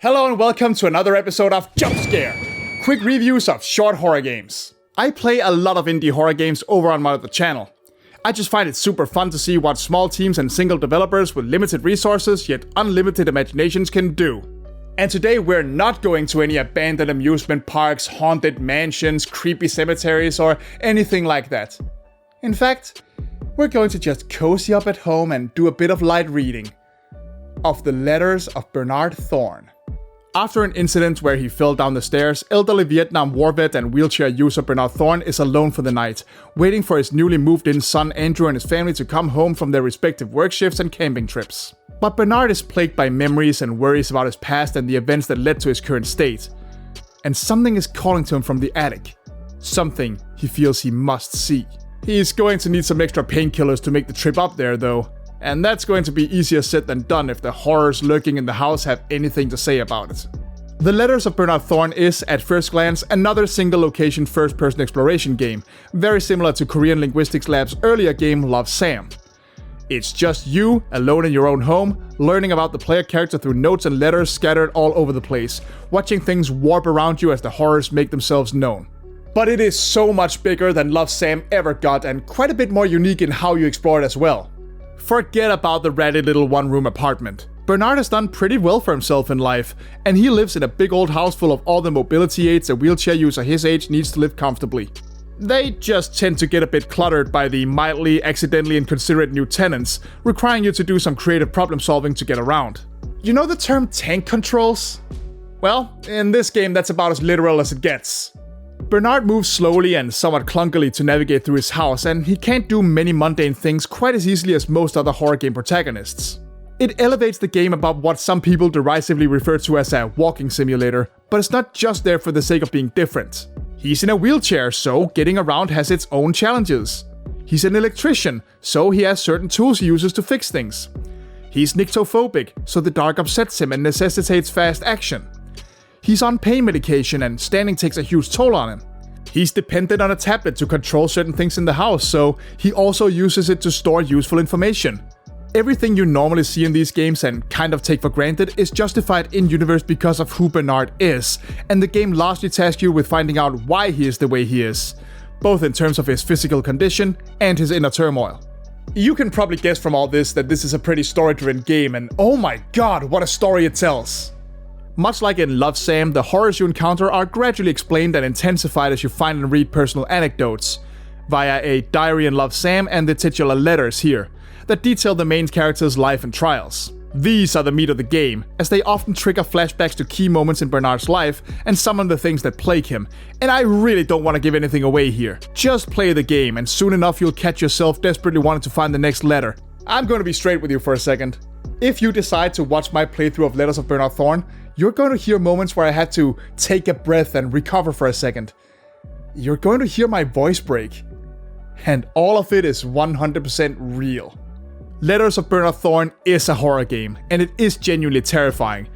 Hello and welcome to another episode of JUMPSCARE, quick reviews of short horror games. I play a lot of indie horror games over on my other channel. I just find it super fun to see what small teams and single developers with limited resources yet unlimited imaginations can do. And today we're not going to any abandoned amusement parks, haunted mansions, creepy cemeteries, or anything like that. In fact, we're going to just cozy up at home and do a bit of light reading of the letters of Bernard Thorne. After an incident where he fell down the stairs, elderly Vietnam War vet and wheelchair user Bernard Thorne is alone for the night, waiting for his newly moved-in son Andrew and his family to come home from their respective work shifts and camping trips. But Bernard is plagued by memories and worries about his past and the events that led to his current state. And something is calling to him from the attic. Something he feels he must see. He's going to need some extra painkillers to make the trip up there though. And that's going to be easier said than done if the horrors lurking in the house have anything to say about it. The Letters of Bernard Thorne is, at first glance, another single-location first-person exploration game, very similar to Korean Linguistics Lab's earlier game Love Sam. It's just you, alone in your own home, learning about the player character through notes and letters scattered all over the place, watching things warp around you as the horrors make themselves known. But it is so much bigger than Love Sam ever got and quite a bit more unique in how you explore it as well. Forget about the ratty little one-room apartment. Bernard has done pretty well for himself in life, and he lives in a big old house full of all the mobility aids a wheelchair user his age needs to live comfortably. They just tend to get a bit cluttered by the mildly, accidentally inconsiderate new tenants, requiring you to do some creative problem solving to get around. You know the term tank controls? Well, in this game that's about as literal as it gets. Bernard moves slowly and somewhat clunkily to navigate through his house, and he can't do many mundane things quite as easily as most other horror game protagonists. It elevates the game above what some people derisively refer to as a walking simulator, but it's not just there for the sake of being different. He's in a wheelchair, so getting around has its own challenges. He's an electrician, so he has certain tools he uses to fix things. He's nyctophobic, so the dark upsets him and necessitates fast action. He's on pain medication and standing takes a huge toll on him. He's dependent on a tablet to control certain things in the house, so he also uses it to store useful information. Everything you normally see in these games and kind of take for granted is justified in-universe because of who Bernard is, and the game largely tasks you with finding out why he is the way he is, both in terms of his physical condition and his inner turmoil. You can probably guess from all this that this is a pretty story-driven game, and oh my god, what a story it tells! Much like in Love Sam, the horrors you encounter are gradually explained and intensified as you find and read personal anecdotes, via a diary in Love Sam and the titular letters here, that detail the main character's life and trials. These are the meat of the game, as they often trigger flashbacks to key moments in Bernard's life and summon the things that plague him, and I really don't want to give anything away here. Just play the game, and soon enough you'll catch yourself desperately wanting to find the next letter. I'm going to be straight with you for a second. If you decide to watch my playthrough of Letters of Bernard Thorne, you're going to hear moments where I had to take a breath and recover for a second. You're going to hear my voice break. And all of it is 100% real. Letters of Bernard Thorne is a horror game, and it is genuinely terrifying.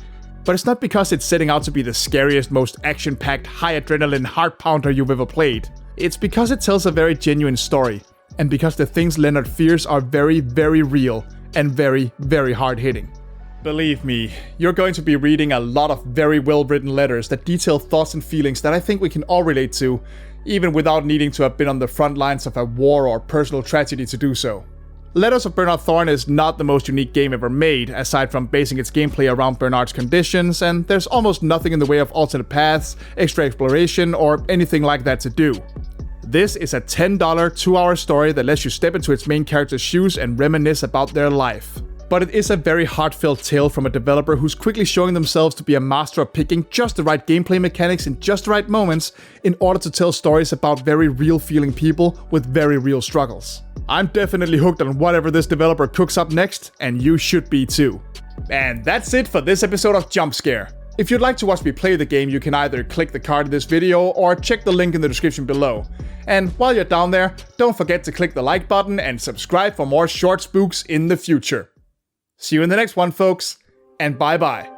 But it's not because it's setting out to be the scariest, most action-packed, high-adrenaline heart-pounder you've ever played. It's because it tells a very genuine story, and because the things Leonard fears are very, very real, and very, very hard-hitting. Believe me, you're going to be reading a lot of very well-written letters that detail thoughts and feelings that I think we can all relate to, even without needing to have been on the front lines of a war or personal tragedy to do so. Letters of Bernard Thorne is not the most unique game ever made, aside from basing its gameplay around Bernard's conditions, and there's almost nothing in the way of alternate paths, extra exploration, or anything like that to do. This is a $10 2-hour story that lets you step into its main character's shoes and reminisce about their life. But it is a very heartfelt tale from a developer who's quickly showing themselves to be a master of picking just the right gameplay mechanics in just the right moments in order to tell stories about very real feeling people with very real struggles. I'm definitely hooked on whatever this developer cooks up next, and you should be too. And that's it for this episode of JUMPSCARE. If you'd like to watch me play the game, you can either click the card in this video or check the link in the description below. And while you're down there, don't forget to click the like button and subscribe for more short spooks in the future. See you in the next one, folks, and bye-bye.